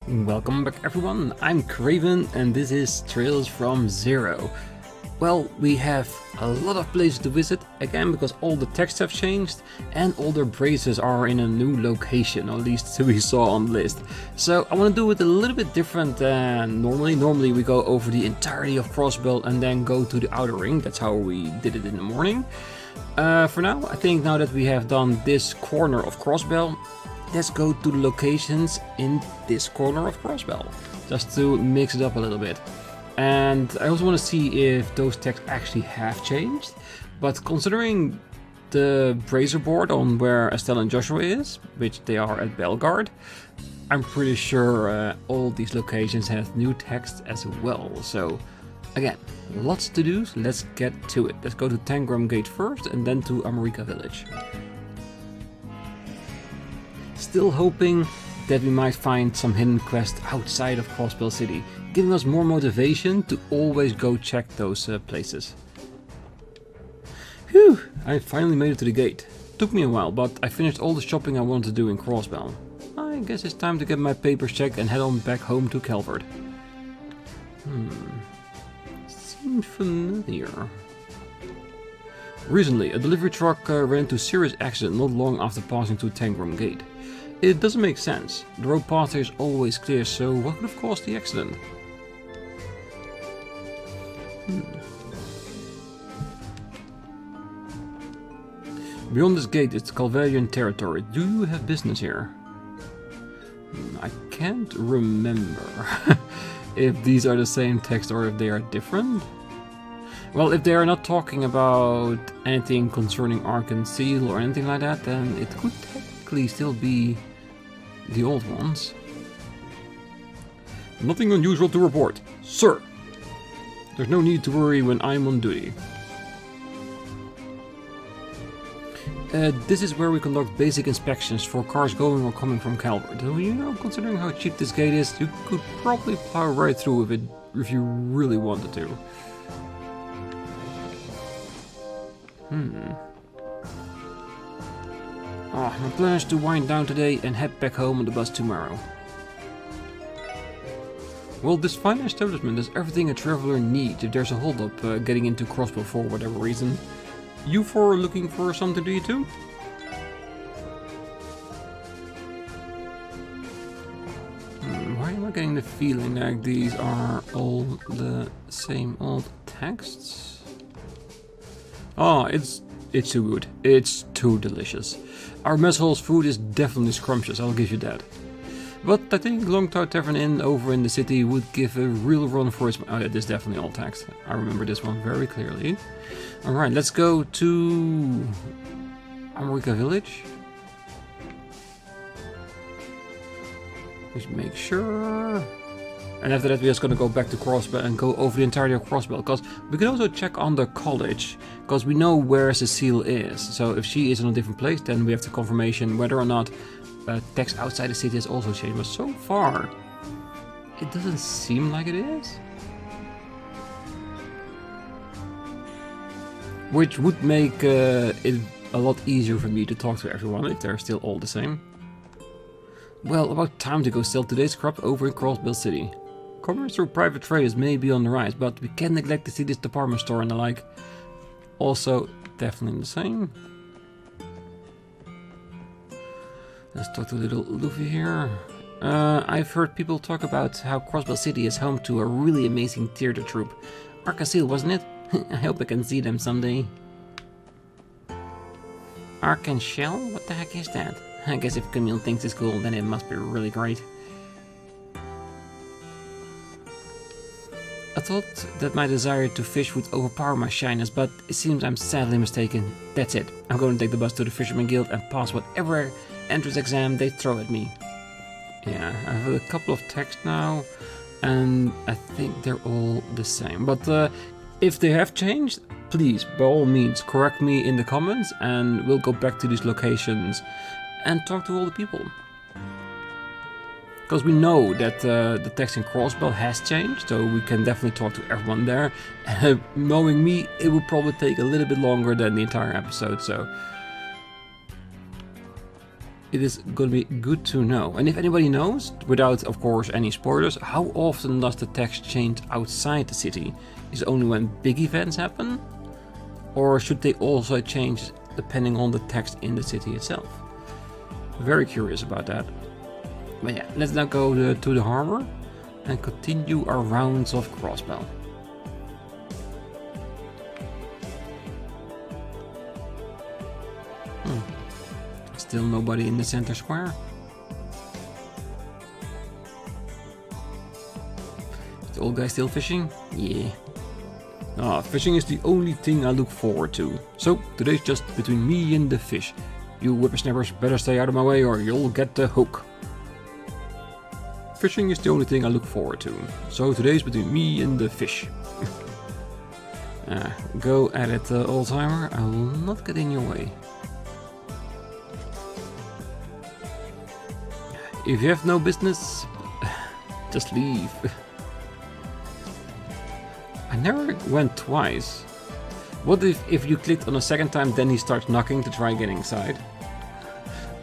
Welcome back everyone, I'm Craven and this is Trails from Zero. Well, we have a lot of places to visit, again because all the texts have changed and all their braces are in a new location, or at least we saw on the list. So I want to do it a little bit different than normally. Normally we go over the entirety of Crossbel and then go to the outer ring. That's how we did it in the morning. For now, I think now that we have done this corner of Crossbel, let's go to the locations in this corner of Crossbel, just to mix it up a little bit. And I also want to see if those texts actually have changed. But considering the brazier board on where Estelle and Joshua is, which they are at Belgard, I'm pretty sure all these locations have new text as well. So again, lots to do, so let's get to it. Let's go to Tangram Gate first and then to America Village. Still hoping that we might find some hidden quest outside of Crossbell City, giving us more motivation to always go check those places. Phew, I finally made it to the gate. Took me a while, but I finished all the shopping I wanted to do in Crossbell. I guess it's time to get my papers checked and head on back home to Calvert. Seems familiar. Recently, a delivery truck ran into a serious accident not long after passing through Tangram Gate. It doesn't make sense. The road path here is always clear, so what could have caused the accident? Beyond this gate is Calvarian territory. Do you have business here? I can't remember if these are the same text or if they are different. Well, if they are not talking about anything concerning Arcan Seal or anything like that, then it could technically still be the old ones. Nothing unusual to report, sir. There's no need to worry when I'm on duty. This is where we conduct basic inspections for cars going or coming from Calvert. You know, considering how cheap this gate is, you could probably plow right through with it if you really wanted to. My plan is to wind down today and head back home on the bus tomorrow. Well, this fine establishment has everything a traveler needs if there's a holdup getting into Crossbell for whatever reason. You four looking for something to eat too? Why am I getting the feeling that these are all the same old texts? Oh, it's too good. It's too delicious. Our mess hall's food is definitely scrumptious, I'll give you that. But I think Longtow Tavern Inn over in the city would give a real run for its... Oh yeah, this is definitely all text. I remember this one very clearly. Alright, let's go to America Village. Just make sure... And after that we're just gonna go back to Crossbell and go over the entirety of Crossbell, because we can also check on the college, because we know where Cecile is. So if she is in a different place, then we have the confirmation whether or not text outside the city has also changed. But so far, it doesn't seem like it is. Which would make it a lot easier for me to talk to everyone if they're still all the same. Well, about time to go sell today's crop over in Crossbell City. Commerce through private traders may be on the rise, but we can't neglect to see this department store and the like. Also, definitely the same. Let's talk to little Luffy here. I've heard people talk about how Crossbell City is home to a really amazing theater troupe. Arcasil, wasn't it? I hope I can see them someday. Arcan Shell? What the heck is that? I guess if Camille thinks it's cool, then it must be really great. I thought that my desire to fish would overpower my shyness, but it seems I'm sadly mistaken. That's it. I'm going to take the bus to the Fisherman Guild and pass whatever entrance exam they throw at me. Yeah, I have a couple of texts now, and I think they're all the same. But if they have changed, please, by all means, correct me in the comments, and we'll go back to these locations and talk to all the people. Because we know that the text in Crossbell has changed, so we can definitely talk to everyone there. Knowing me, it will probably take a little bit longer than the entire episode, so... it is gonna be good to know. And if anybody knows, without of course any spoilers, how often does the text change outside the city? Is it only when big events happen? Or should they also change depending on the text in the city itself? Very curious about that. But yeah, let's now go to the harbor and continue our rounds of Crossbell. Still nobody in the center square. Is the old guy still fishing? Yeah. Fishing is the only thing I look forward to. So today's just between me and the fish. You whippersnappers better stay out of my way or you'll get the hook. Fishing is the only thing I look forward to. So today's between me and the fish. Go at it, old timer. I will not get in your way. If you have no business, just leave. I never went twice. What if you clicked on a second time, then he starts knocking to try getting inside?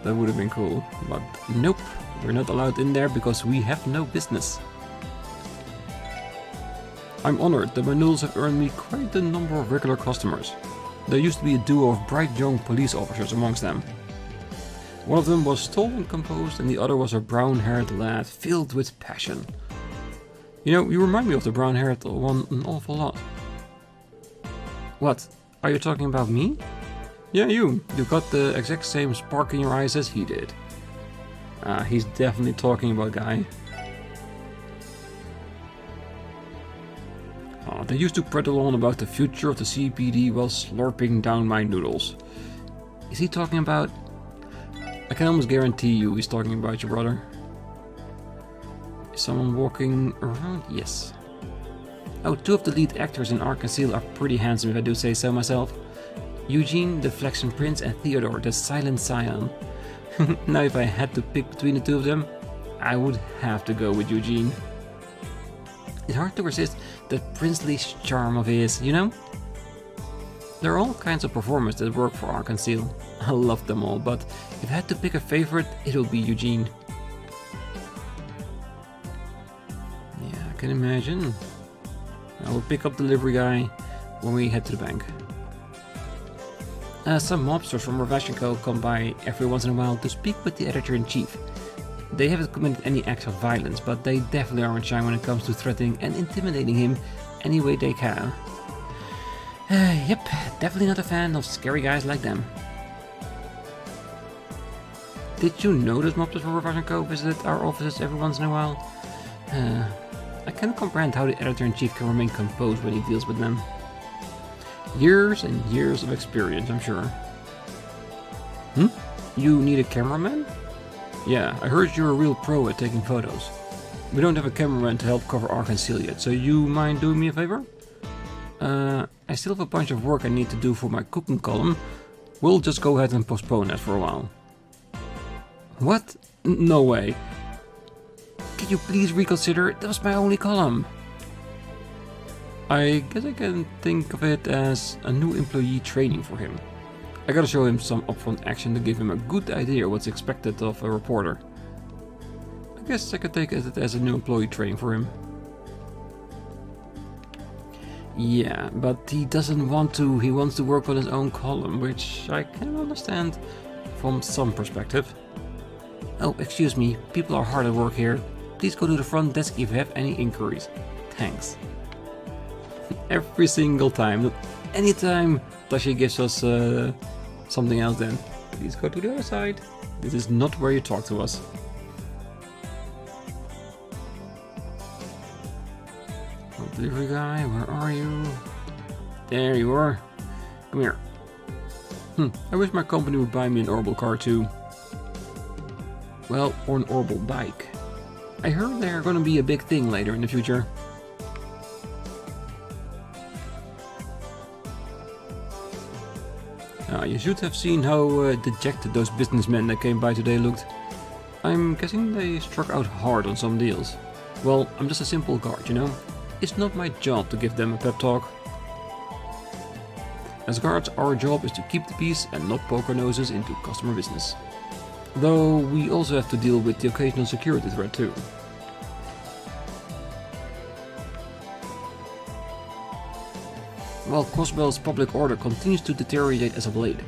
That would have been cool, but nope. We're not allowed in there because we have no business. I'm honored that my noodles have earned me quite a number of regular customers. There used to be a duo of bright young police officers amongst them. One of them was tall and composed, and the other was a brown-haired lad filled with passion. You know, you remind me of the brown-haired one an awful lot. What? Are you talking about me? Yeah, you. You got the exact same spark in your eyes as he did. He's definitely talking about Guy. They used to prattle on about the future of the CPD while slurping down my noodles. Is he talking about... I can almost guarantee you he's talking about your brother. Is someone walking around? Yes. Oh, two of the lead actors in Arkansas are pretty handsome if I do say so myself. Eugene, the Flaxen Prince, and Theodore, the Silent Scion. Now if I had to pick between the two of them, I would have to go with Eugene. It's hard to resist that princely charm of his, you know? There are all kinds of performers that work for Arkansas. I love them all, but if I had to pick a favorite, it'll be Eugene. Yeah, I can imagine. I will pick up delivery guy when we head to the bank. Some mobsters from Rixia come by every once in a while to speak with the editor-in-chief. They haven't committed any acts of violence, but they definitely aren't shy when it comes to threatening and intimidating him any way they can. Yep, definitely not a fan of scary guys like them. Did you notice mobsters from Rixia visit our offices every once in a while? I can't comprehend how the editor-in-chief can remain composed when he deals with them. Years and years of experience, I'm sure. You need a cameraman? Yeah, I heard you're a real pro at taking photos. We don't have a cameraman to help cover Arkansas yet, so you mind doing me a favor? I still have a bunch of work I need to do for my cooking column. We'll just go ahead and postpone that for a while. What? No way. Can you please reconsider? That was my only column. I guess I can think of it as a new employee training for him. I gotta show him some upfront action to give him a good idea what's expected of a reporter. I guess I could take it as a new employee training for him. Yeah, but he doesn't want to. He wants to work on his own column, which I can understand from some perspective. Oh, excuse me, people are hard at work here. Please go to the front desk if you have any inquiries. Thanks. Every single time, anytime Tashi gives us something else, then please go to the other side. This is not where you talk to us. Delivery guy, where are you? There you are. Come here. I wish my company would buy me an Orbital car too. Well, or an Orbital bike. I heard they're gonna be a big thing later in the future. You should have seen how dejected those businessmen that came by today looked. I'm guessing they struck out hard on some deals. Well, I'm just a simple guard, you know? It's not my job to give them a pep talk. As guards, our job is to keep the peace and not poke our noses into customer business. Though we also have to deal with the occasional security threat too. While Crossbell's public order continues to deteriorate as of late.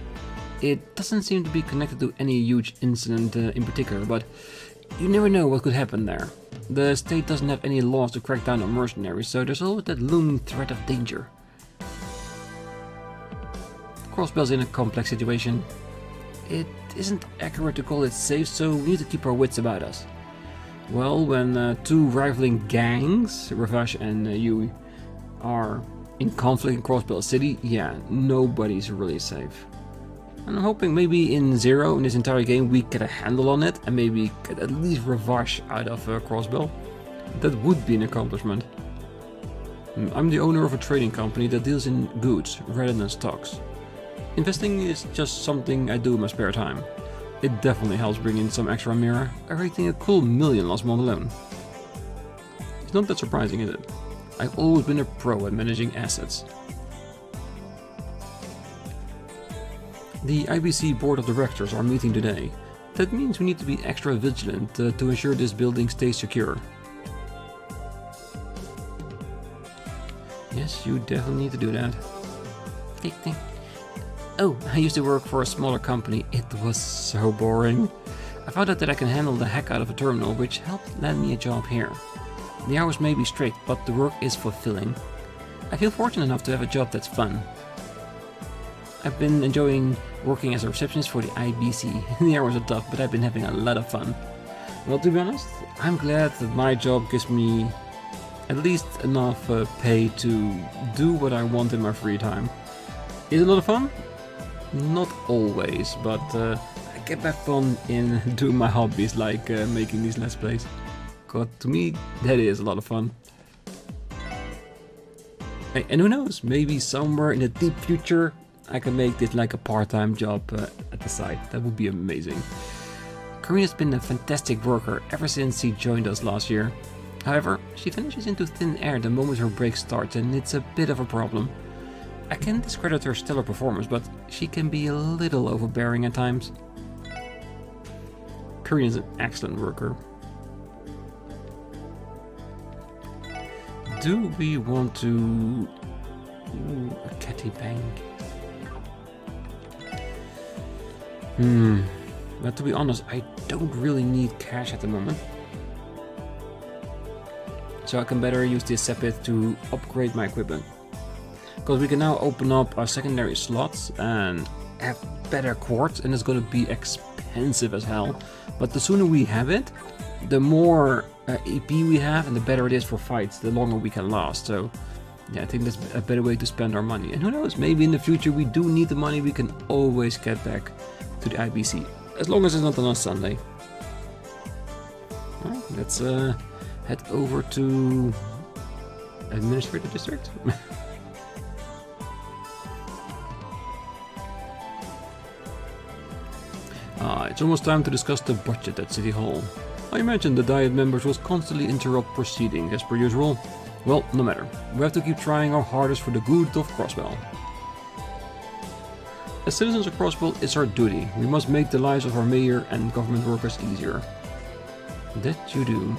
It doesn't seem to be connected to any huge incident in particular, but you never know what could happen there. The state doesn't have any laws to crack down on mercenaries, so there's always that looming threat of danger. Crossbell's in a complex situation. It isn't accurate to call it safe, so we need to keep our wits about us. Well, when two rivaling gangs, Ravash and Yui, are in conflict in Crossbell City, yeah, nobody's really safe. And I'm hoping maybe in Zero, in this entire game, we get a handle on it and maybe get at least Ravash out of Crossbell. That would be an accomplishment. I'm the owner of a trading company that deals in goods rather than stocks. Investing is just something I do in my spare time. It definitely helps bring in some extra mirror, everything a cool million last month alone. It's not that surprising, is it? I've always been a pro at managing assets. The IBC Board of Directors are meeting today. That means we need to be extra vigilant to ensure this building stays secure. Yes, you definitely need to do that. Tick, tick. Oh, I used to work for a smaller company. It was so boring. I found out that I can handle the heck out of a terminal, which helped land me a job here. The hours may be strict, but the work is fulfilling. I feel fortunate enough to have a job that's fun. I've been enjoying working as a receptionist for the IBC. The hours are tough, but I've been having a lot of fun. Well, to be honest, I'm glad that my job gives me at least enough pay to do what I want in my free time. Is it a lot of fun? Not always, but I get my fun in doing my hobbies, like making these Let's Plays. God, to me, that is a lot of fun. Hey, and who knows, maybe somewhere in the deep future I can make this like a part-time job at the side. That would be amazing. Karina's been a fantastic worker ever since she joined us last year. However, she vanishes into thin air the moment her break starts, and it's a bit of a problem. I can't discredit her stellar performance, but she can be a little overbearing at times. Karina's an excellent worker. Do we want to... Ooh, a catty bank. But to be honest, I don't really need cash at the moment. So I can better use this Sepit to upgrade my equipment. Because we can now open up our secondary slots and have better quartz, and it's going to be expensive as hell. But the sooner we have it, the more EP we have and the better it is for fights, the longer we can last. So yeah, I think that's a better way to spend our money. And who knows, maybe in the future we do need the money, we can always get back to the IBC. As long as it's not on a Sunday. Alright, let's head over to Administrative District. It's almost time to discuss the budget at City Hall. I imagine the Diet members will constantly interrupt proceedings as per usual. Well, no matter. We have to keep trying our hardest for the good of Crossbell. As citizens of Crossbell, it's our duty. We must make the lives of our mayor and government workers easier. That you do.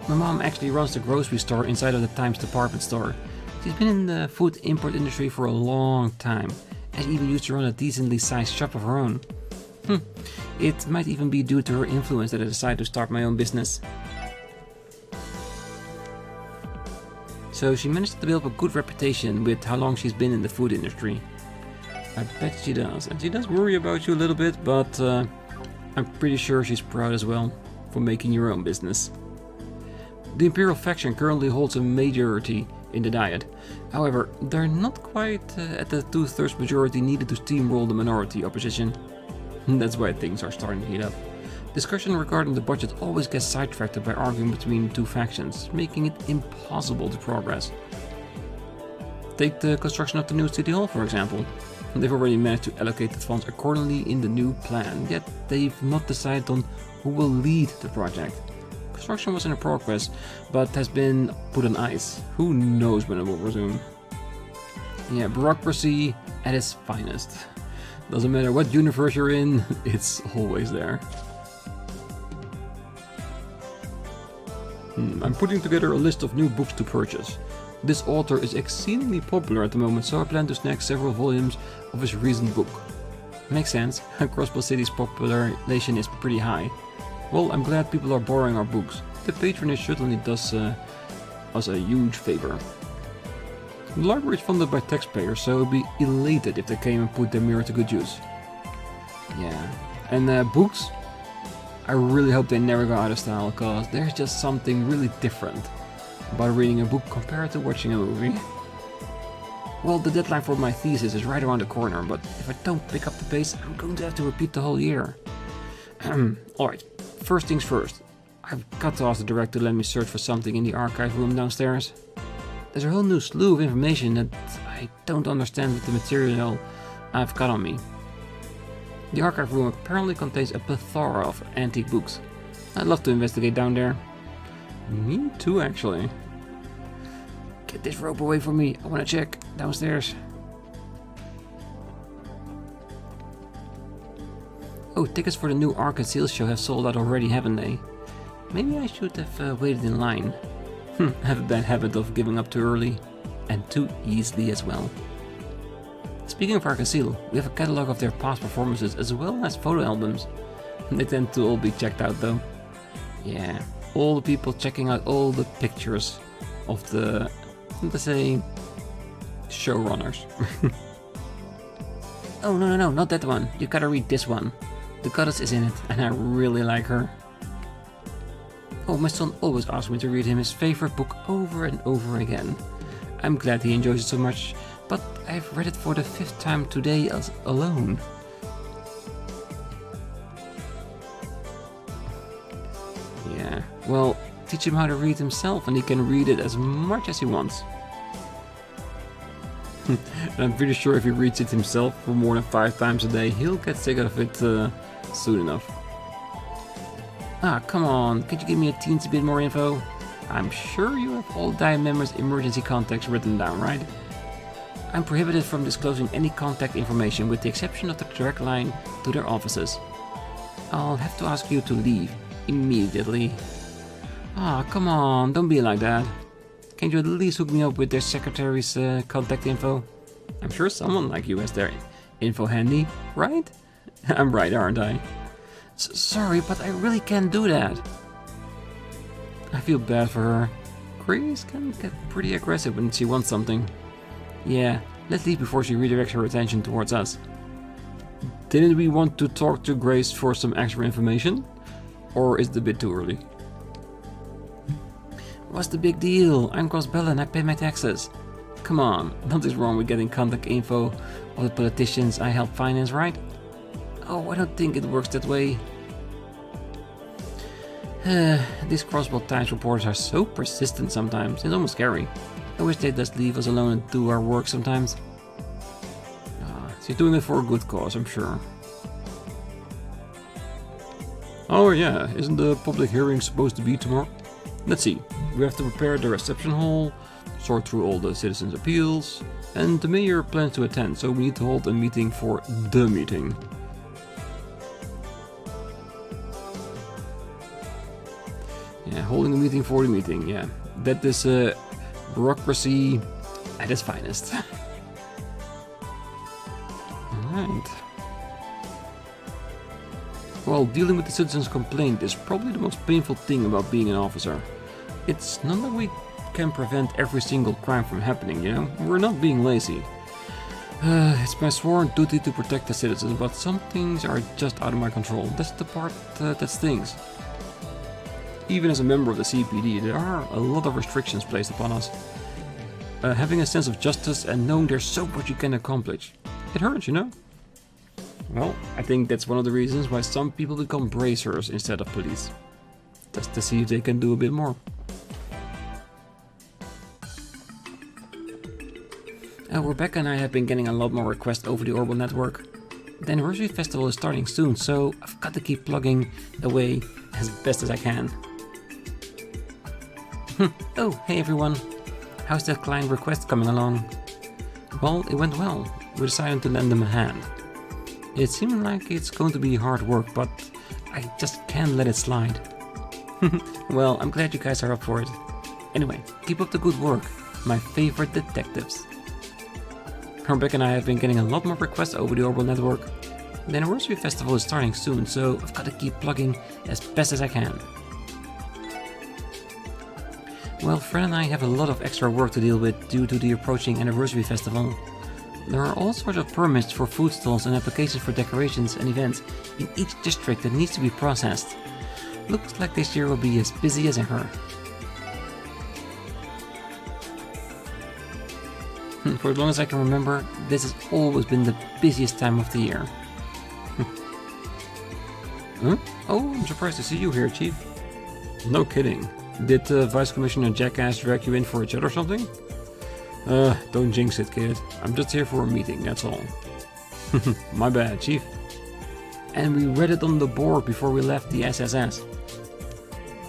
My mom actually runs the grocery store inside of the Times department store. She's been in the food import industry for a long time, and even used to run a decently sized shop of her own. It might even be due to her influence that I decided to start my own business. So she managed to build up a good reputation with how long she's been in the food industry. I bet she does, and she does worry about you a little bit, but I'm pretty sure she's proud as well for making your own business. The Imperial faction currently holds a majority in the Diet. However, they're not quite at the 2/3 majority needed to steamroll the minority opposition. That's why things are starting to heat up. Discussion regarding the budget always gets sidetracked by arguing between two factions, making it impossible to progress. Take the construction of the new City Hall, for example. They've already managed to allocate the funds accordingly in the new plan, yet they've not decided on who will lead the project. Construction was in progress, but has been put on ice. Who knows when it will resume? Yeah, bureaucracy at its finest. Doesn't matter what universe you're in, it's always there. I'm putting together a list of new books to purchase. This author is exceedingly popular at the moment, so I plan to snag several volumes of his recent book. Makes sense, Crossbell City's population is pretty high. Well, I'm glad people are borrowing our books. The patronage certainly does us a huge favor. The library is funded by taxpayers, so I'd be elated if they came and put their mirror to good use. Yeah, and books? I really hope they never go out of style, cause there's just something really different about reading a book compared to watching a movie. Well, the deadline for my thesis is right around the corner, but if I don't pick up the pace, I'm going to have to repeat the whole year. Alright, first things first. I've got to ask the director to let me search for something in the archive room downstairs. There's a whole new slew of information that I don't understand with the material I've got on me. The archive room apparently contains a plethora of antique books. I'd love to investigate down there. Me too, actually. Get this rope away from me, I wanna check downstairs. Oh, tickets for the new Arcade Sales show have sold out already, haven't they? Maybe I should have waited in line. I have a bad habit of giving up too early, and too easily as well. Speaking of Arcade Sale, we have a catalogue of their past performances as well as photo albums. They tend to all be checked out though. Yeah, all the people checking out all the pictures of the, let's say, showrunners. Oh no, not that one. You gotta read this one. The goddess is in it, and I really like her. Oh, my son always asks me to read him his favorite book over and over again. I'm glad he enjoys it so much, but I've read it for the 5th time today alone. Yeah, well, teach him how to read himself and he can read it as much as he wants. And I'm pretty sure if he reads it himself for more than 5 times a day, he'll get sick of it soon enough. Ah, come on, could you give me a teensy bit more info? I'm sure you have all Diamond members' emergency contacts written down, right? I'm prohibited from disclosing any contact information with the exception of the direct line to their offices. I'll have to ask you to leave immediately. Ah, come on, don't be like that. Can't you at least hook me up with their secretary's contact info? I'm sure someone like you has their info handy, right? I'm right, aren't I? Sorry, but I really can't do that. I feel bad for her. Grace can get pretty aggressive when she wants something. Yeah, let's leave before she redirects her attention towards us. Didn't we want to talk to Grace for some extra information? Or is it a bit too early? What's the big deal? I'm Crossbel and I pay my taxes. Come on, nothing's wrong with getting contact info of the politicians I help finance, right? Oh, I don't think it works that way. These Crossbell Times reporters are so persistent sometimes, it's almost scary. I wish they'd just leave us alone and do our work sometimes. She's doing it for a good cause, I'm sure. Oh yeah, isn't the public hearing supposed to be tomorrow? Let's see, we have to prepare the reception hall, sort through all the citizens' appeals, and the mayor plans to attend, so we need to hold a meeting for the meeting. Yeah, holding a meeting for the meeting, yeah. That is bureaucracy at its finest. Alright. Well, dealing with the citizens' complaint is probably the most painful thing about being an officer. It's not that we can prevent every single crime from happening, you know? We're not being lazy. It's my sworn duty to protect the citizens, but some things are just out of my control. That's the part that stings. Even as a member of the CPD, there are a lot of restrictions placed upon us. Having a sense of justice and knowing there's so much you can accomplish. It hurts, you know? Well, I think that's one of the reasons why some people become bracers instead of police. Just to see if they can do a bit more. Rebecca and I have been getting a lot more requests over the Orbital network. The anniversary festival is starting soon, so I've got to keep plugging away as best as I can. Oh, hey everyone. How's that client request coming along? Well, it went well. We decided to lend them a hand. It seems like it's going to be hard work, but I just can't let it slide. Well, I'm glad you guys are up for it. Anyway, keep up the good work, my favorite detectives. Rebecca and I have been getting a lot more requests over the Orbital Network. The anniversary festival is starting soon, so I've got to keep plugging as best as I can. Well, Fred and I have a lot of extra work to deal with due to the approaching anniversary festival. There are all sorts of permits for food stalls and applications for decorations and events in each district that needs to be processed. Looks like this year will be as busy as ever. For as long as I can remember, this has always been the busiest time of the year. Huh? Oh, I'm surprised to see you here, Chief. No kidding. Did Vice Commissioner Jackass drag you in for a chat or something? Don't jinx it, kid. I'm just here for a meeting, that's all. My bad, Chief. And we read it on the board before we left the SSS.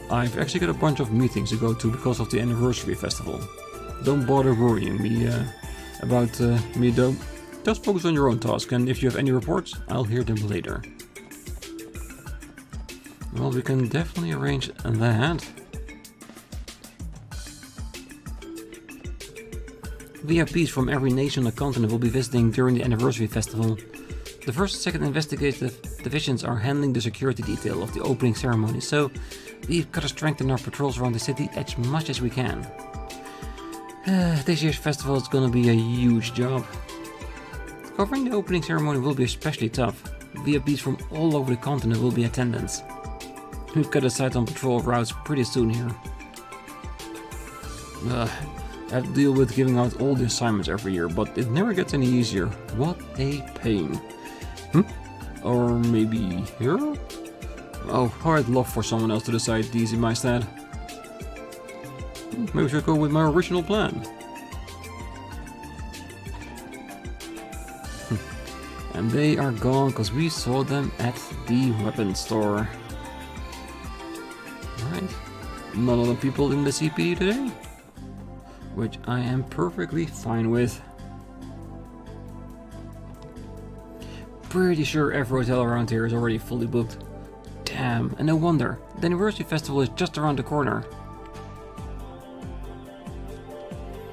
I've actually got a bunch of meetings to go to because of the anniversary festival. Don't bother worrying me about me though. Just focus on your own task, and if you have any reports, I'll hear them later. Well, we can definitely arrange that. VIPs from every nation on the continent will be visiting during the anniversary festival. The first and second investigative divisions are handling the security detail of the opening ceremony, so we've got to strengthen our patrols around the city as much as we can. This year's festival is gonna be a huge job. Covering the opening ceremony will be especially tough. VIPs from all over the continent will be in attendance. We've got to decide on patrol routes pretty soon here. I have to deal with giving out all the assignments every year, but it never gets any easier. What a pain. Or maybe here? Oh, I'd love for someone else to decide these in my stead. Maybe I should go with my original plan. And they are gone because we saw them at the weapons store. Alright. Not a lot of people in the CPD today, which I am perfectly fine with. Pretty sure every hotel around here is already fully booked. Damn, and no wonder. The anniversary festival is just around the corner.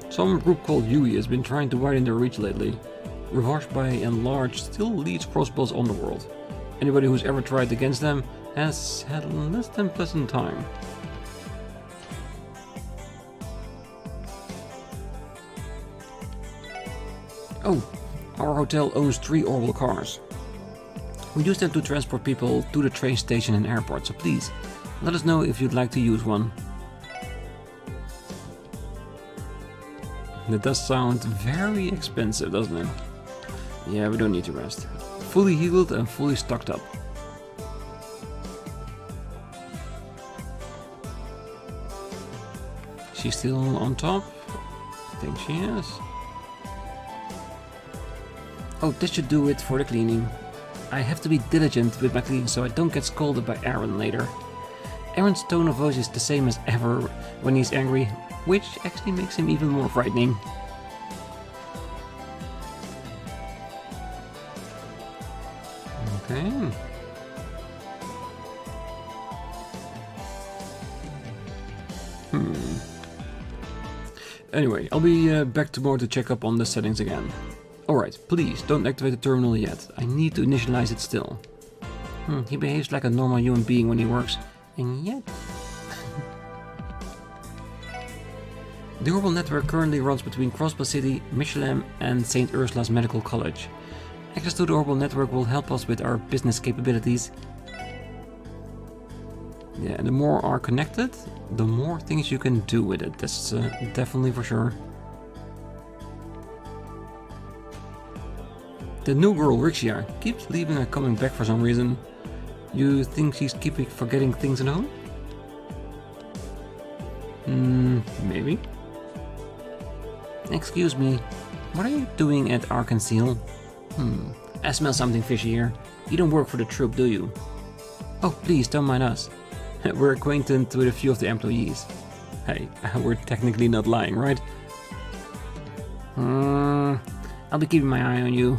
Some group called Yui has been trying to widen their reach lately. Ravage by and large still leads Crossbell's underworld. Anybody who's ever tried against them has had a less than pleasant time. Oh, our hotel owns 3 orbital cars. We use them to transport people to the train station and airport, so please, let us know if you'd like to use one. That does sound very expensive, doesn't it? Yeah, we don't need to rest. Fully healed and fully stocked up. She's still on top? I think she is. Oh, this should do it for the cleaning. I have to be diligent with my cleaning so I don't get scolded by Aaron later. Aaron's tone of voice is the same as ever when he's angry, which actually makes him even more frightening. Okay. Anyway, I'll be back tomorrow to check up on the settings again. Alright, please don't activate the terminal yet. I need to initialize it still. He behaves like a normal human being when he works, and yet... The Orbital Network currently runs between Crossbell City, Michelin and St. Ursula's Medical College. Access to the Orbital Network will help us with our business capabilities. Yeah, and the more are connected, the more things you can do with it. That's definitely for sure. The new girl, Rixia, keeps leaving and coming back for some reason. You think she's keeping forgetting things at home? Maybe. Excuse me, what are you doing at Arkansas? I smell something fishy here. You don't work for the troop, do you? Oh, please, don't mind us. We're acquainted with a few of the employees. Hey, we're technically not lying, right? I'll be keeping my eye on you.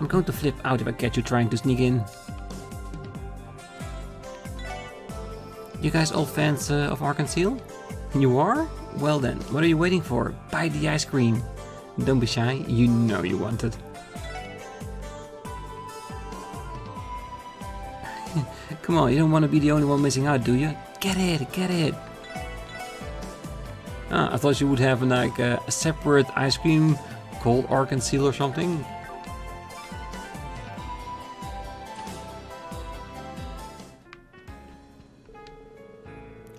I'm going to flip out if I catch you trying to sneak in. You guys all fans of Arkansas? You are? Well then, what are you waiting for? Buy the ice cream. Don't be shy, you know you want it. Come on, you don't want to be the only one missing out, do you? Get it, get it! Ah, I thought you would have like a separate ice cream called Arkansas or something.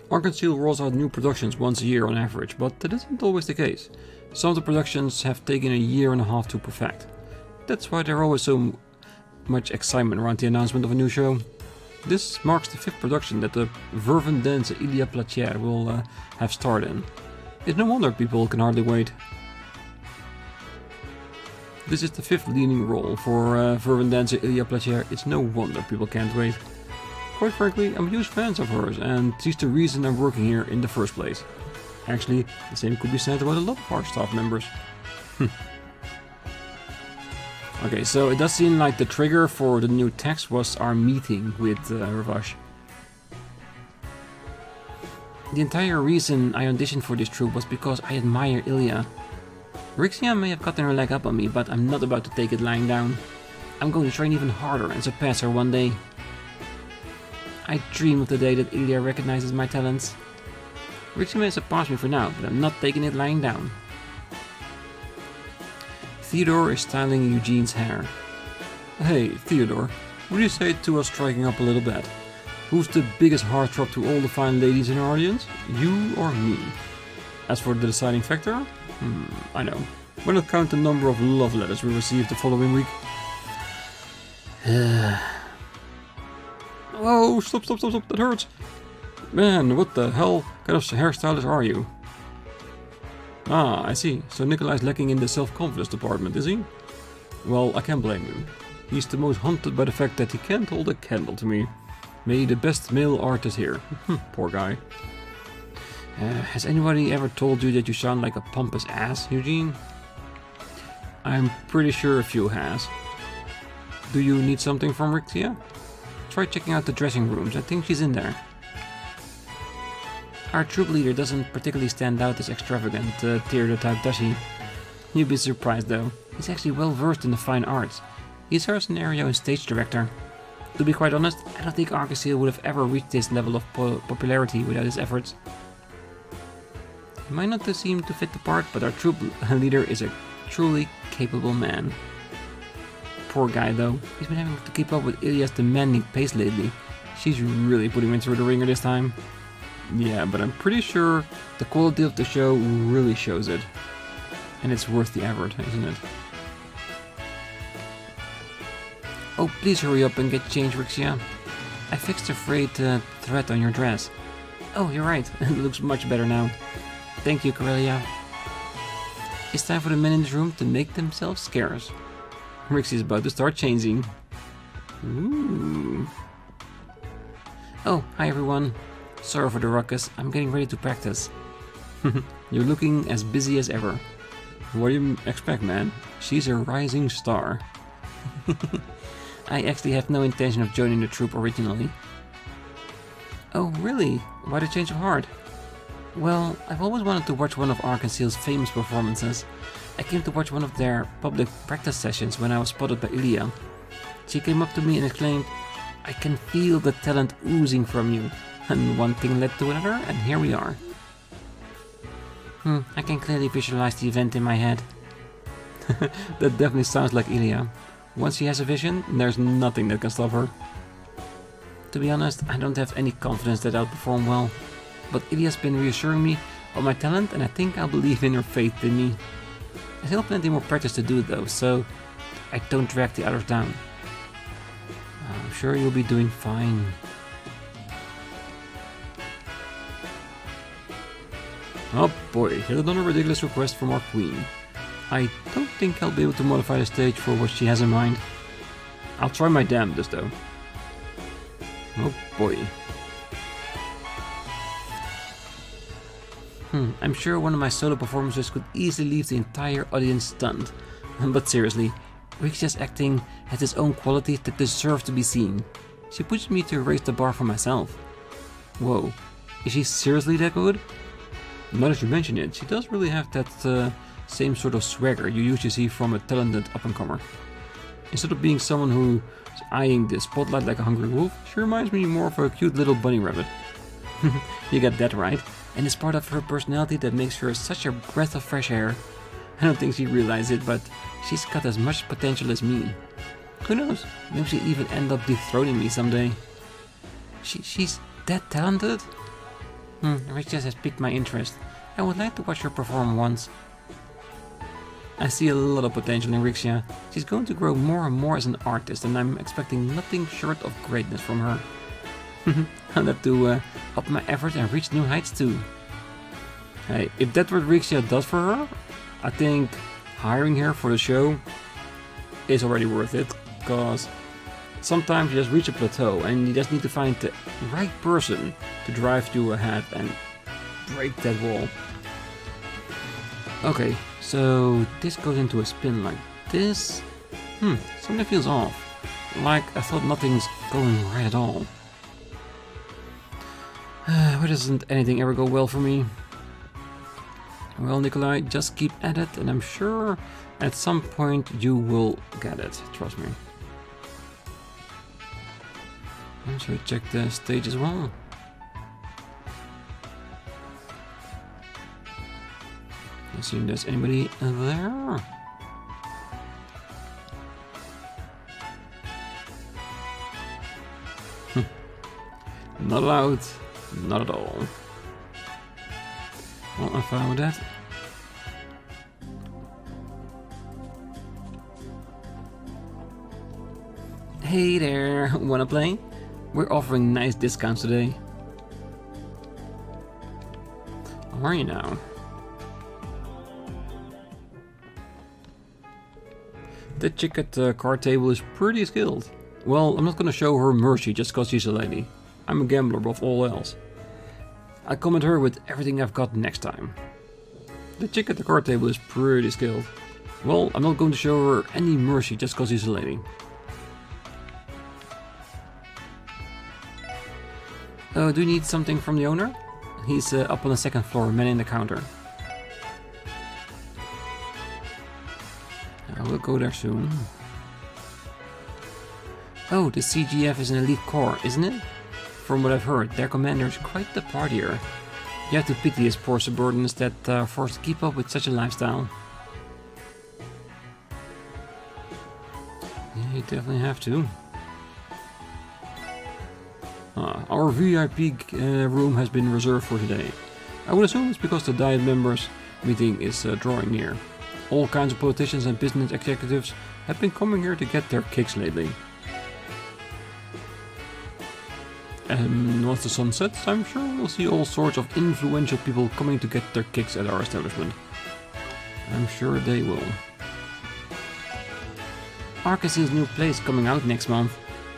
Arkansas rolls out new productions once a year on average, but that isn't always the case. Some of the productions have taken a year and a half to perfect. That's why there's always so much excitement around the announcement of a new show. This marks the 5th production that the Verven Dance Ilia Platière will have starred in. It's no wonder people can hardly wait. This is the 5th leading role for Verven Dance Ilia Platière. It's no wonder people can't wait. Quite frankly, I'm a huge fan of hers, and she's the reason I'm working here in the first place. Actually, the same could be said about a lot of our staff members. Okay, so it does seem like the trigger for the new text was our meeting with Ravash. The entire reason I auditioned for this troupe was because I admire Ilya. Rixia may have gotten her leg up on me, but I'm not about to take it lying down. I'm going to train even harder and surpass her one day. I dream of the day that Ilya recognizes my talents. Rixia may surpass me for now, but I'm not taking it lying down. Theodore is styling Eugene's hair. Hey, Theodore, would you say to us striking up a little bit? Who's the biggest heartthrob to all the fine ladies in our audience? You or me? As for the deciding factor? I know. Why not count the number of love letters we received the following week? Oh, stop, that hurts! Man, what the hell kind of hairstylist are you? Ah, I see. So Nikolai's lacking in the self-confidence department, is he? Well, I can't blame him. He's the most haunted by the fact that he can't hold a candle to me. May the best male artist here. Poor guy. Has anybody ever told you that you sound like a pompous ass, Eugene? I'm pretty sure a few has. Do you need something from Rixia? Try checking out the dressing rooms. I think she's in there. Our troop leader doesn't particularly stand out as extravagant, theater type, does he? You'd be surprised though. He's actually well versed in the fine arts. He's our scenario and stage director. To be quite honest, I don't think Arkansas would have ever reached this level of popularity without his efforts. He might not seem to fit the part, but our troop leader is a truly capable man. Poor guy though, he's been having to keep up with Ilya's demanding pace lately. She's really putting him through the ringer this time. Yeah, but I'm pretty sure the quality of the show really shows it. And it's worth the effort, isn't it? Oh, please hurry up and get changed, Rixia. I fixed the frayed thread on your dress. Oh, you're right. It looks much better now. Thank you, Corellia. It's time for the men in this room to make themselves scarce. Rixia's about to start changing. Ooh. Oh, hi everyone. Sorry for the ruckus. I'm getting ready to practice. You're looking as busy as ever. What do you expect, man? She's a rising star. I actually have no intention of joining the troupe originally. Oh, really? Why the change of heart? Well, I've always wanted to watch one of Arkansas's famous performances. I came to watch one of their public practice sessions when I was spotted by Ilya. She came up to me and exclaimed, "I can feel the talent oozing from you." And one thing led to another, and here we are. I can clearly visualize the event in my head. That definitely sounds like Ilya. Once she has a vision, there's nothing that can stop her. To be honest, I don't have any confidence that I'll perform well. But Ilya's been reassuring me of my talent, and I think I'll believe in her faith in me. I still have plenty more practice to do though, so I don't drag the others down. I'm sure you'll be doing fine. Oh boy, here's another ridiculous request from our queen. I don't think I'll be able to modify the stage for what she has in mind. I'll try my damnedest though. Oh boy. I'm sure one of my solo performances could easily leave the entire audience stunned. But seriously, Rixia's acting has its own qualities that deserve to be seen. She pushes me to raise the bar for myself. Whoa, is she seriously that good? Now that you mention it, she does really have that same sort of swagger you usually see from a talented up-and-comer. Instead of being someone who's eyeing the spotlight like a hungry wolf, she reminds me more of a cute little bunny rabbit. You got that right, and it's part of her personality that makes her such a breath of fresh air. I don't think she realizes it, but she's got as much potential as me. Who knows, maybe she'll even end up dethroning me someday. She's that talented? Rixia has piqued my interest. I would like to watch her perform once. I see a lot of potential in Rixia. She's going to grow more and more as an artist, and I'm expecting nothing short of greatness from her. I'll have to up my effort and reach new heights too. Hey, if that's what Rixia does for her, I think hiring her for the show is already worth it, because sometimes you just reach a plateau and you just need to find the right person to drive you ahead and break that wall. Okay, so this goes into a spin like this. Something feels off. Like I thought nothing's going right at all. Why doesn't anything ever go well for me? Well, Nikolai, just keep at it, and I'm sure at some point you will get it. Trust me. And should we check the stage as well? Let's see if there's anybody there. Not allowed. Not at all. Well, I'm fine with that. Hey there, wanna play? We're offering nice discounts today. How are you now? The chick at the card table is pretty skilled. Well, I'm not gonna show her mercy just cause she's a lady. I'm a gambler above all else. I'll come at her with everything I've got next time. The chick at the card table is pretty skilled. Well, I'm not going to show her any mercy just cause she's a lady. Do you need something from the owner? He's up on the second floor, manning the counter. We'll go there soon. Oh, the CGF is an elite corps, isn't it? From what I've heard, their commander is quite the partier. You have to pity his poor subordinates that are forced to keep up with such a lifestyle. Yeah, you definitely have to. Our VIP room has been reserved for today. I would assume it's because the Diet members meeting is drawing near. All kinds of politicians and business executives have been coming here to get their kicks lately. And once the sun sets, I'm sure we'll see all sorts of influential people coming to get their kicks at our establishment. I'm sure they will. Arcasy's new place coming out next month.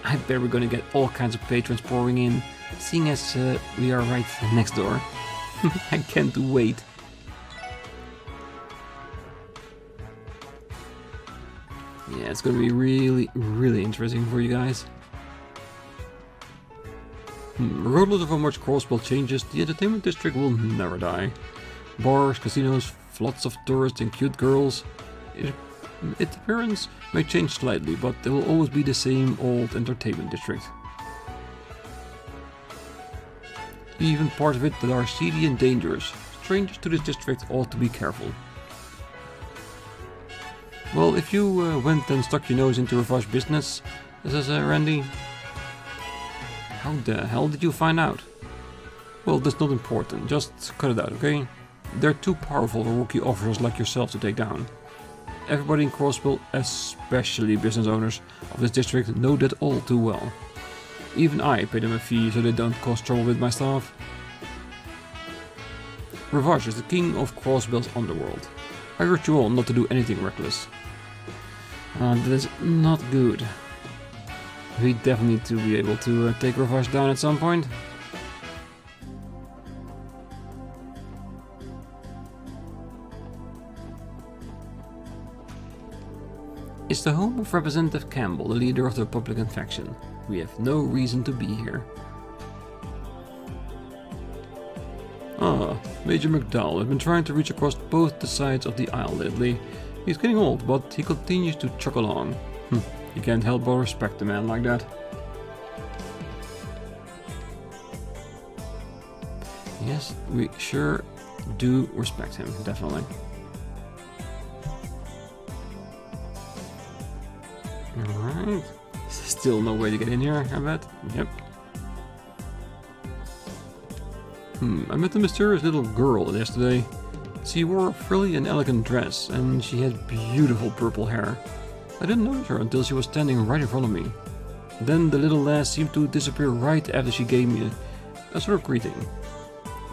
I bet we're gonna get all kinds of patrons pouring in, seeing as we are right next door. I can't wait. Yeah, it's gonna be really interesting for you guys. Regardless of how much Crossbell changes, the entertainment district will never die. Bars, casinos, lots of tourists and cute girls. Its appearance may change slightly, but it will always be the same old entertainment district. Even parts of it that are seedy and dangerous. Strangers to this district ought to be careful. Well, if you went and stuck your nose into Ravage business, says Randy, how the hell did you find out? Well, that's not important, just cut it out, okay? They're too powerful for rookie officers like yourself to take down. Everybody in Crossbell, especially business owners of this district, know that all too well. Even I pay them a fee so they don't cause trouble with my staff. Ravage is the king of Crossbell's underworld. I urge you all not to do anything reckless. That is not good. We definitely need to be able to take Ravage down at some point. It's the home of Representative Campbell, the leader of the Republican faction. We have no reason to be here. Ah, Major McDowell has been trying to reach across both the sides of the aisle lately. He's getting old, but he continues to chug along. You can't help but respect a man like that. Yes, we sure do respect him, definitely. Alright. Still no way to get in here, I bet. Yep. I met the mysterious little girl yesterday. She wore a frilly and elegant dress, and she had beautiful purple hair. I didn't notice her until she was standing right in front of me. Then the little lass seemed to disappear right after she gave me a sort of greeting.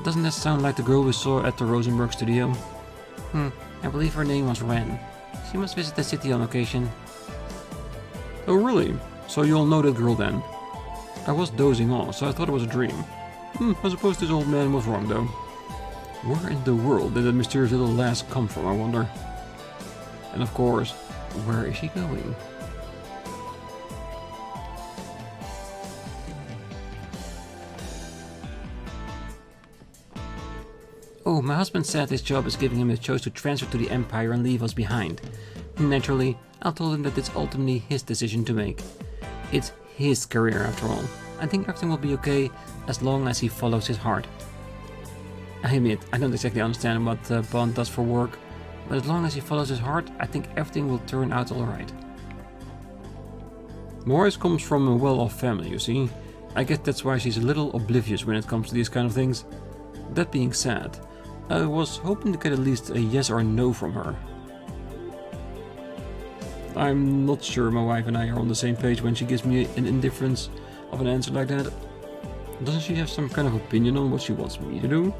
Doesn't that sound like the girl we saw at the Rosenberg studio? I believe her name was Ren. She must visit the city on occasion. Oh really? So you all know that girl then? I was dozing off, so I thought it was a dream. I suppose this old man was wrong though. Where in the world did that mysterious little lass come from, I wonder? And of course, where is she going? Oh, my husband said his job is giving him the choice to transfer to the Empire and leave us behind. Naturally, I told him that it's ultimately his decision to make. It's his career after all. I think everything will be okay as long as he follows his heart. I admit, I don't exactly understand what Bond does for work, but as long as he follows his heart, I think everything will turn out alright. Maurice comes from a well-off family, you see. I guess that's why she's a little oblivious when it comes to these kind of things. That being said, I was hoping to get at least a yes or no from her. I'm not sure my wife and I are on the same page when she gives me an indifference of an answer like that. Doesn't she have some kind of opinion on what she wants me to do?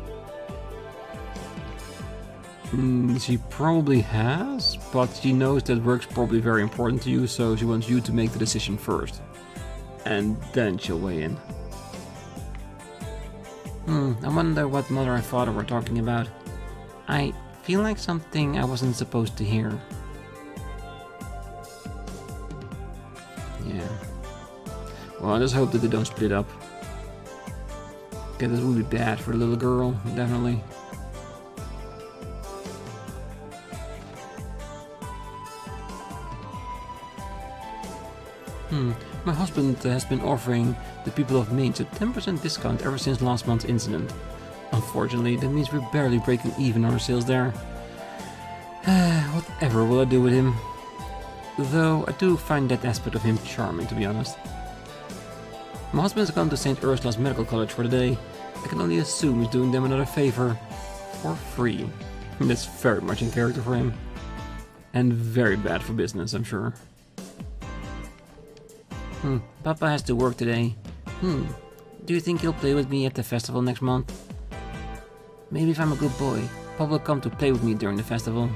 She probably has, but she knows that work's probably very important to you, so she wants you to make the decision first. And then she'll weigh in. I wonder what mother and father were talking about. I feel like something I wasn't supposed to hear. Yeah. Well, I just hope that they don't split up. Because this would be bad for the little girl, definitely. My husband has been offering the people of Mainz a 10% discount ever since last month's incident. Unfortunately, that means we're barely breaking even on our sales there. Whatever will I do with him? Though I do find that aspect of him charming, to be honest. My husband's gone to St. Ursula's Medical College for the day. I can only assume he's doing them another favor. For free. That's very much in character for him. And very bad for business, I'm sure. Papa has to work today. Do you think he'll play with me at the festival next month? Maybe if I'm a good boy, Papa will come to play with me during the festival.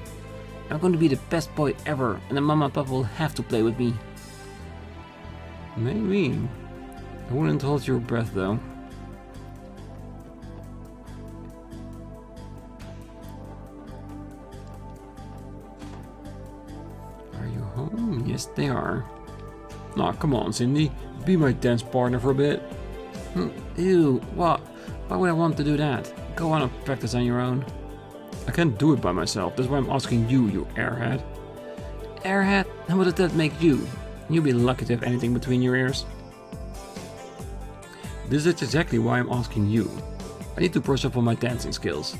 I'm going to be the best boy ever, and then Mama and Papa will have to play with me. Maybe. I wouldn't hold your breath though. Are you home? Yes, they are. Aw, come on, Cindy. Be my dance partner for a bit. Ew, what? Why would I want to do that? Go on and practice on your own. I can't do it by myself, that's why I'm asking you, you airhead. Airhead? And what does that make you? You'll be lucky to have anything between your ears. This is exactly why I'm asking you. I need to brush up on my dancing skills.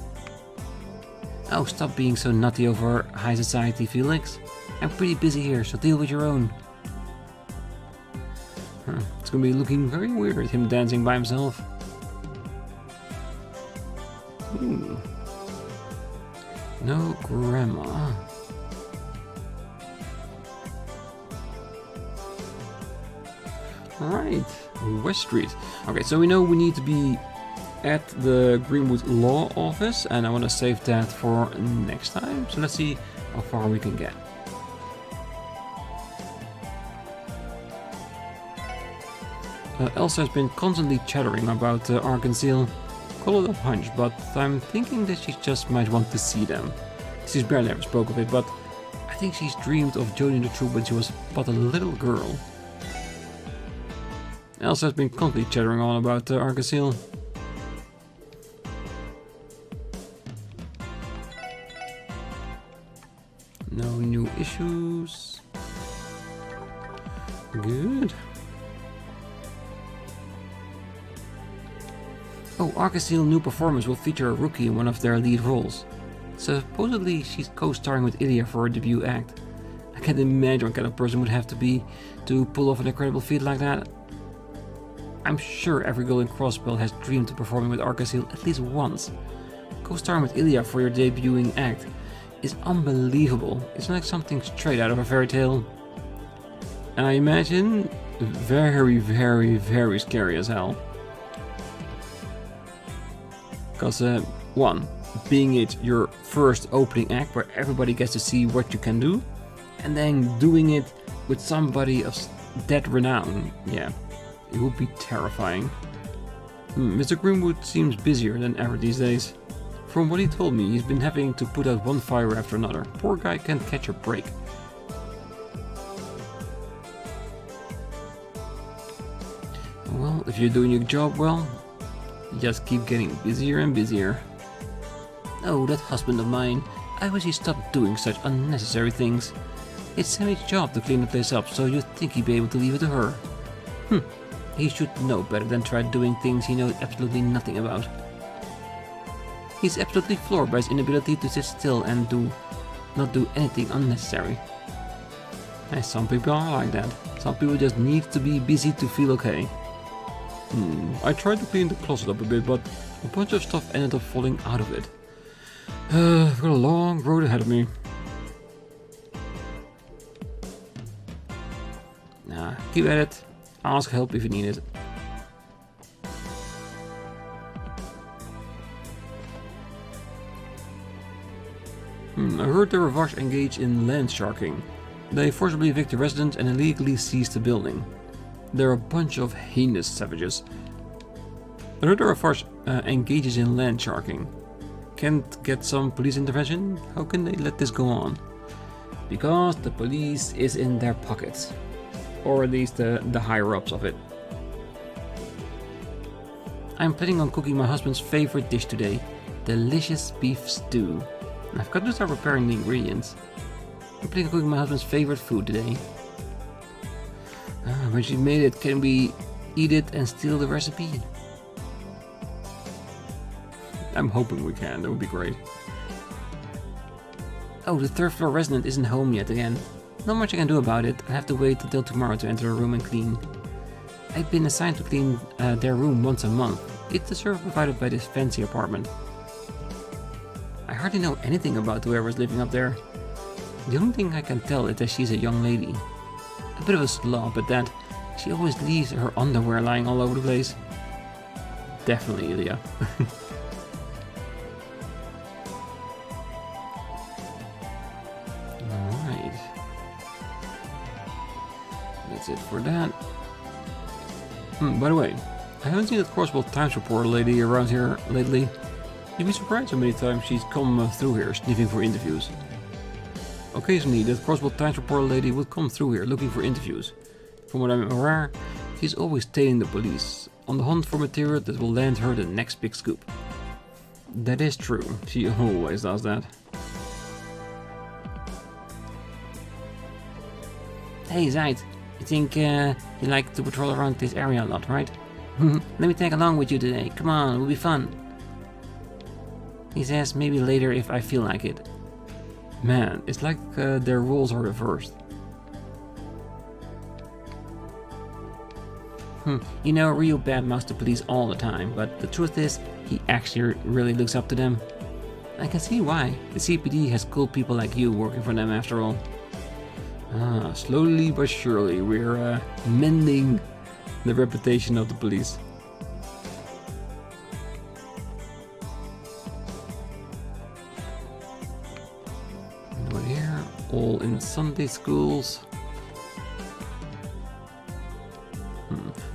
Oh, stop being so nutty over high society, Felix. I'm pretty busy here, so deal with your own. It's gonna be looking very weird, him dancing by himself. No grandma. Alright, West Street. Okay, so we know we need to be at the Greenwood Law Office, and I want to save that for next time. So let's see how far we can get. Elsa has been constantly chattering about Arkansas. Call it a hunch, but I'm thinking that she just might want to see them. She's barely ever spoke of it, but I think she's dreamed of joining the troop when she was but a little girl. Elsa has been constantly chattering on about Argasil. No new issues. Good. Oh, Argasil's new performance will feature a rookie in one of their lead roles. Supposedly she's co-starring with Ilya for her debut act. I can't imagine what kind of person would have to be to pull off an incredible feat like that. I'm sure every girl in Crossbel has dreamed of performing with Argasil at least once. Co-starring with Ilya for your debuting act is unbelievable. It's like something straight out of a fairy tale. And I imagine very, very, very scary as hell. Because, one, being it your first opening act where everybody gets to see what you can do, and then doing it with somebody of that renown, yeah, it would be terrifying. Mr. Greenwood seems busier than ever these days. From what he told me, he's been having to put out one fire after another. Poor guy can't catch a break. Well, if you're doing your job well, just keep getting busier and busier. Oh, that husband of mine. I wish he stopped doing such unnecessary things. It's Sammy's job to clean the place up, so you'd think he'd be able to leave it to her. He should know better than try doing things he knows absolutely nothing about. He's absolutely floored by his inability to sit still and not do anything unnecessary. And some people are like that. Some people just need to be busy to feel okay. I tried to clean the closet up a bit, but a bunch of stuff ended up falling out of it. I've got a long road ahead of me. Nah, keep at it. Ask help if you need it. I heard the Ravash engage in land sharking. They forcibly evict the residents and illegally seize the building. They're a bunch of heinous savages. I heard the Ravash engages in land sharking. Can't get some police intervention? How can they let this go on? Because the police is in their pockets. Or at least the higher-ups of it. I'm planning on cooking my husband's favorite dish today. Delicious beef stew. I've got to start preparing the ingredients. I'm planning on cooking my husband's favorite food today. When she made it, can we eat it and steal the recipe? I'm hoping we can, that would be great. Oh, the third floor resident isn't home yet again. Not much I can do about it. I have to wait until tomorrow to enter a room and clean. I've been assigned to clean their room once a month. It's the service provided by this fancy apartment. I hardly know anything about whoever's living up there. The only thing I can tell is that she's a young lady. A bit of a slob at that. She always leaves her underwear lying all over the place. Definitely Ilya. Alright. That's it for that. By the way, I haven't seen that Crossbell Times Reporter lady around here lately. You'd be surprised how many times she's come through here sniffing for interviews. Occasionally, that Crossbell Times Reporter lady would come through here looking for interviews. From what I'm aware, she's always tailing the police, on the hunt for material that will land her the next big scoop. That is true, she always does that. Hey Zaid, you think you like to patrol around this area a lot, right? Let me tag along with you today, come on, it'll be fun. He says maybe later if I feel like it. Man, it's like their roles are reversed. You know, Rio badmouths the police all the time, but the truth is, he actually really looks up to them. I can see why. The CPD has cool people like you working for them after all. Slowly but surely, we're mending the reputation of the police. And over here, all in Sunday schools.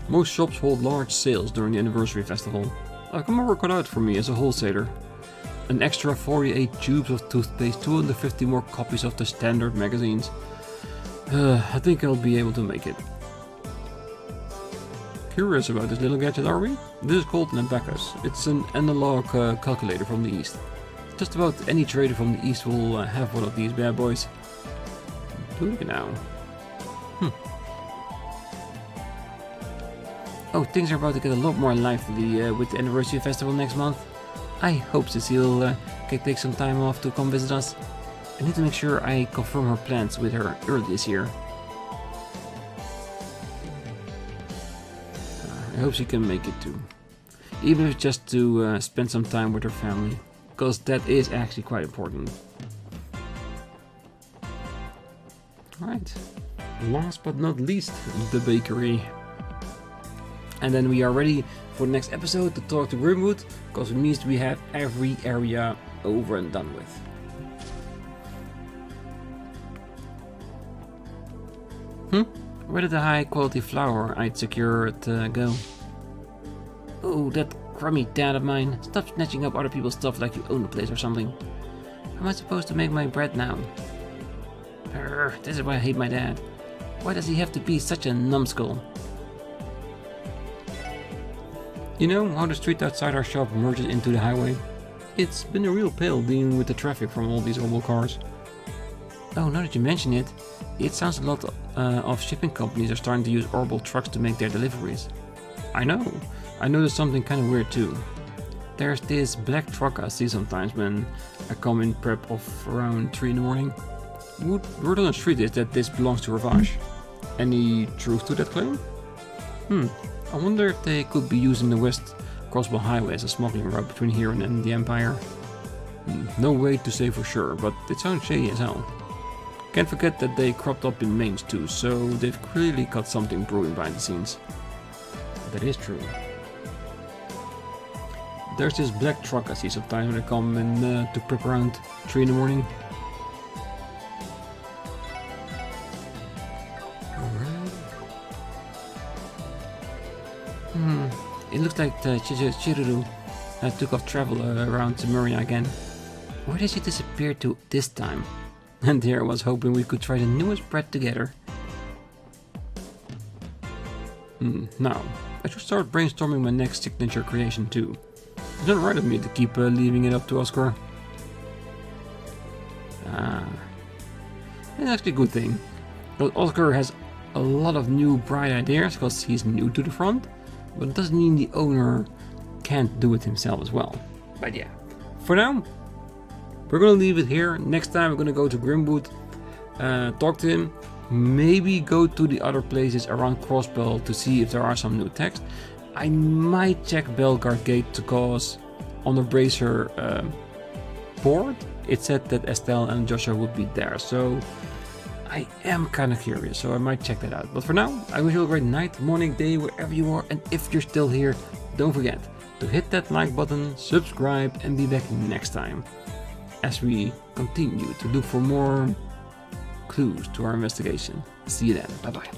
Most shops hold large sales during the anniversary festival. I've got my work cut out for me as a wholesaler. an extra 48 tubes of toothpaste, 250 more copies of the standard magazines. I think I'll be able to make it. Curious about this little gadget, are we? This is called an abacus. It's an analog calculator from the East. Just about any trader from the East will have one of these bad boys. Do they now? Oh, things are about to get a lot more lively with the anniversary festival next month. I hope Cecile can take some time off to come visit us. I need to make sure I confirm her plans with her early this year. I hope she can make it too. Even if it's just to spend some time with her family. Because that is actually quite important. Alright. Last but not least, the bakery. And then we are ready for the next episode to talk to Grimwood, because it means we have every area over and done with. Where did the high quality flour I'd secured go? Oh, that crummy dad of mine. Stop snatching up other people's stuff like you own the place or something. How am I supposed to make my bread now? This is why I hate my dad. Why does he have to be such a numbskull? You know how the street outside our shop merges into the highway? It's been a real pain dealing with the traffic from all these old cars. Oh, now that you mention it, it sounds a lot of shipping companies are starting to use orbital trucks to make their deliveries. I know. I noticed something kind of weird too. There's this black truck I see sometimes when I come in prep of around 3 in the morning. Word on the street is that this belongs to Ravage. Any truth to that claim? I wonder if they could be using the West Crossbell Highway as a smuggling route between here and the Empire. No way to say for sure, but it sounds shady as hell. Can't forget that they cropped up in Mainz too, so they've clearly got something brewing behind the scenes. That is true. There's this black truck I see sometimes when I come in to prep around 3 in the morning. It looks like Chiruru took off travel around Temuria again. Where did she disappear to this time? And here I was hoping we could try the newest bread together. Now, I should start brainstorming my next signature creation too. It's not right of me to keep leaving it up to Oscar. It's actually a good thing. But Oscar has a lot of new bright ideas because he's new to the front. But it doesn't mean the owner can't do it himself as well. But yeah, for now, we're gonna leave it here. Next time we're gonna go to Grimwood, talk to him, maybe go to the other places around Crossbell to see if there are some new text. I might check Belgard Gate because on the Bracer board it said that Estelle and Joshua would be there, so I am kind of curious, so I might check that out. But for now, I wish you a great night, morning, day, wherever you are, and if you're still here, don't forget to hit that like button, subscribe, and be back next time as we continue to look for more clues to our investigation. See you then. Bye bye.